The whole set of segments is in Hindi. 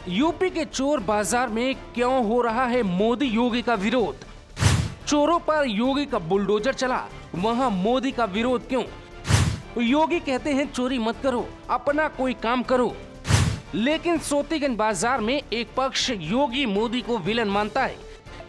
यूपी के चोर बाजार में क्यों हो रहा है मोदी योगी का विरोध? चोरों पर योगी का बुलडोजर चला, वहां मोदी का विरोध क्यों? योगी कहते हैं चोरी मत करो, अपना कोई काम करो, लेकिन सोतीगंज बाजार में एक पक्ष योगी मोदी को विलन मानता है।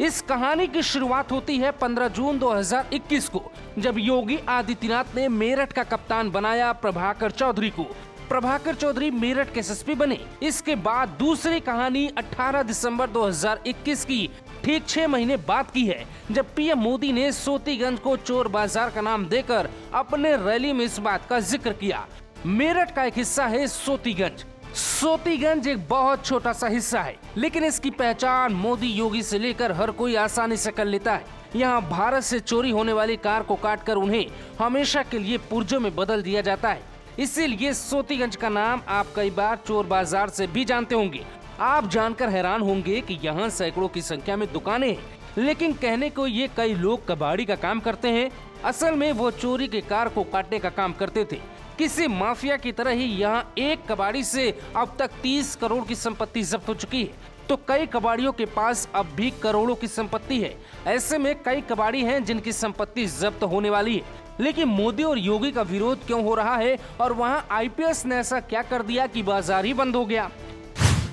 इस कहानी की शुरुआत होती है 15 जून 2021 को, जब योगी आदित्यनाथ ने मेरठ का कप्तान बनाया प्रभाकर चौधरी को। प्रभाकर चौधरी मेरठ के एसएसपी बने। इसके बाद दूसरी कहानी 18 दिसंबर 2021 की ठीक 6 महीने बाद की है, जब पीएम मोदी ने सोतीगंज को चोर बाजार का नाम देकर अपने रैली में इस बात का जिक्र किया। मेरठ का एक हिस्सा है सोतीगंज। सोतीगंज एक बहुत छोटा सा हिस्सा है, लेकिन इसकी पहचान मोदी योगी से लेकर हर कोई आसानी से कर लेता है। यहाँ भारत से चोरी होने वाली कार को काटकर उन्हें हमेशा के लिए पुर्जों में बदल दिया जाता है। इसीलिए सोतीगंज का नाम आप कई बार चोर बाजार से भी जानते होंगे। आप जानकर हैरान होंगे कि यहाँ सैकड़ों की संख्या में दुकानें हैं, लेकिन कहने को ये कई लोग कबाड़ी का काम करते हैं, असल में वो चोरी के कार को काटने का काम करते थे। किसी माफिया की तरह ही यहाँ एक कबाड़ी से अब तक 30 करोड़ की संपत्ति जब्त हो चुकी है, तो कई कबाड़ियों के पास अब भी करोड़ों की संपत्ति है। ऐसे में कई कबाड़ी हैं जिनकी संपत्ति जब्त होने वाली है। लेकिन मोदी और योगी का विरोध क्यों हो रहा है और वहाँ आईपीएस ने ऐसा क्या कर दिया कि बाजार ही बंद हो गया?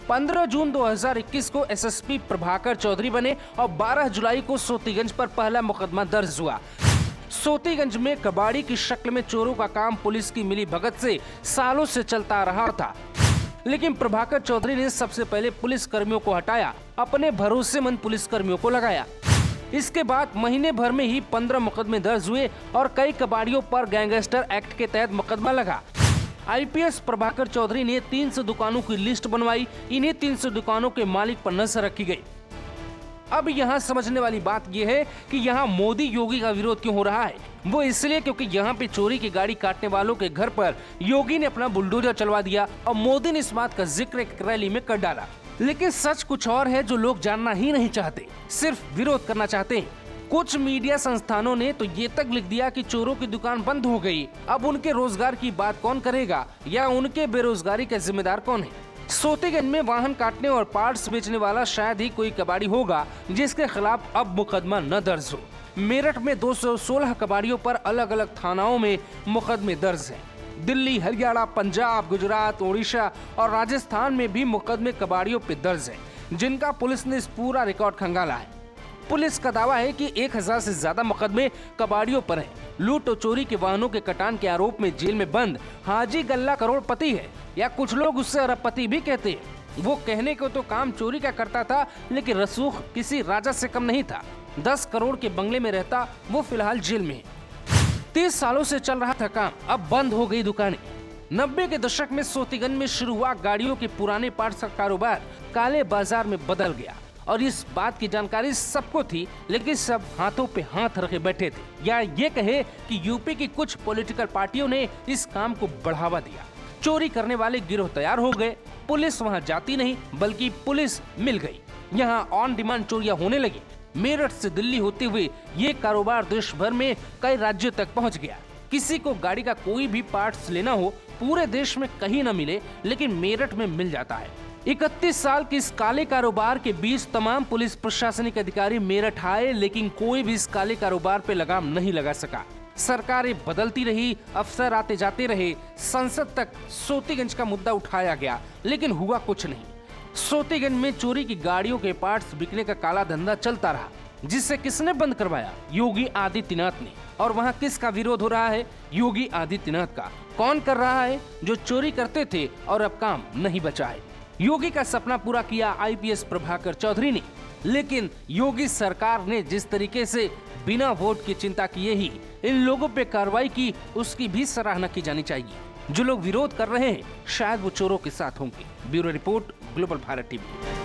15 जून 2021 को एसएसपी प्रभाकर चौधरी बने और 12 जुलाई को सोतीगंज पर पहला मुकदमा दर्ज हुआ। सोतीगंज में कबाड़ी की शक्ल में चोरों का काम पुलिस की मिली भगत से सालों से चलता रहा था, लेकिन प्रभाकर चौधरी ने सबसे पहले पुलिस कर्मियों को हटाया, अपने भरोसेमंद पुलिस कर्मियों को लगाया। इसके बाद महीने भर में ही 15 मुकदमे दर्ज हुए और कई कबाड़ियों पर गैंगस्टर एक्ट के तहत मुकदमा लगा। आईपीएस प्रभाकर चौधरी ने 300 दुकानों की लिस्ट बनवाई। इन्हीं 300 दुकानों के मालिक पर नजर रखी गई। अब यहाँ समझने वाली बात यह है कि यहाँ मोदी योगी का विरोध क्यों हो रहा है। वो इसलिए क्योंकि यहाँ पे चोरी की गाड़ी काटने वालों के घर पर योगी ने अपना बुलडोजर चलवा दिया और मोदी ने इस बात का जिक्र एक रैली में कर डाला। लेकिन सच कुछ और है जो लोग जानना ही नहीं चाहते, सिर्फ विरोध करना चाहते हैं। कुछ मीडिया संस्थानों ने तो ये तक लिख दिया कि चोरों की दुकान बंद हो गई, अब उनके रोजगार की बात कौन करेगा या उनके बेरोजगारी का जिम्मेदार कौन है। सोतीगंज में वाहन काटने और पार्ट्स बेचने वाला शायद ही कोई कबाड़ी होगा जिसके खिलाफ अब मुकदमा न दर्ज हो। मेरठ में 216 कबाड़ियों पर अलग अलग थानाओं में मुकदमे दर्ज हैं। दिल्ली, हरियाणा, पंजाब, गुजरात, ओडिशा और राजस्थान में भी मुकदमे कबाड़ियों पर दर्ज हैं, जिनका पुलिस ने इस पूरा रिकॉर्ड खंगाला है। पुलिस का दावा है कि 1000 से ज्यादा मुकदमे कबाड़ियों पर हैं। लूट और चोरी के वाहनों के कटान के आरोप में जेल में बंद हाजी गल्ला करोड़पति है, या कुछ लोग उससे अरबपति भी कहते हैं। वो कहने को तो काम चोरी का करता था, लेकिन रसूख किसी राजा से कम नहीं था। 10 करोड़ के बंगले में रहता, वो फिलहाल जेल में है। 30 सालों से चल रहा था काम, अब बंद हो गई दुकानें। 90 के दशक में सोतीगंज में शुरू हुआ गाड़ियों के पुराने पार्ट्स का कारोबार काले बाजार में बदल गया, और इस बात की जानकारी सबको थी, लेकिन सब हाथों पे हाथ रखे बैठे थे। या ये कहे कि यूपी की कुछ पॉलिटिकल पार्टियों ने इस काम को बढ़ावा दिया। चोरी करने वाले गिरोह तैयार हो गए, पुलिस वहां जाती नहीं बल्कि पुलिस मिल गई। यहां ऑन डिमांड चोरियां होने लगी। मेरठ से दिल्ली होते हुए ये कारोबार देश भर में कई राज्यों तक पहुंच गया। किसी को गाड़ी का कोई भी पार्ट्स लेना हो, पूरे देश में कहीं न मिले, लेकिन मेरठ में मिल जाता है। 31 साल के इस काले कारोबार के बीच तमाम पुलिस प्रशासनिक अधिकारी मेरठ आए, लेकिन कोई भी इस काले कारोबार पे लगाम नहीं लगा सका। सरकारें बदलती रही, अफसर आते जाते रहे, संसद तक सोतीगंज का मुद्दा उठाया गया, लेकिन हुआ कुछ नहीं। सोतीगंज में चोरी की गाड़ियों के पार्ट्स बिकने का काला धंधा चलता रहा, जिसे किसने बंद करवाया? योगी आदित्यनाथ ने। और वहाँ किसका विरोध हो रहा है? योगी आदित्यनाथ का। कौन कर रहा है? जो चोरी करते थे और अब काम नहीं बचा है। योगी का सपना पूरा किया आईपीएस प्रभाकर चौधरी ने, लेकिन योगी सरकार ने जिस तरीके से बिना वोट की चिंता किए ही इन लोगों पे कार्रवाई की, उसकी भी सराहना की जानी चाहिए। जो लोग विरोध कर रहे हैं शायद वो चोरों के साथ होंगे। Bureau report, global Bharat TV.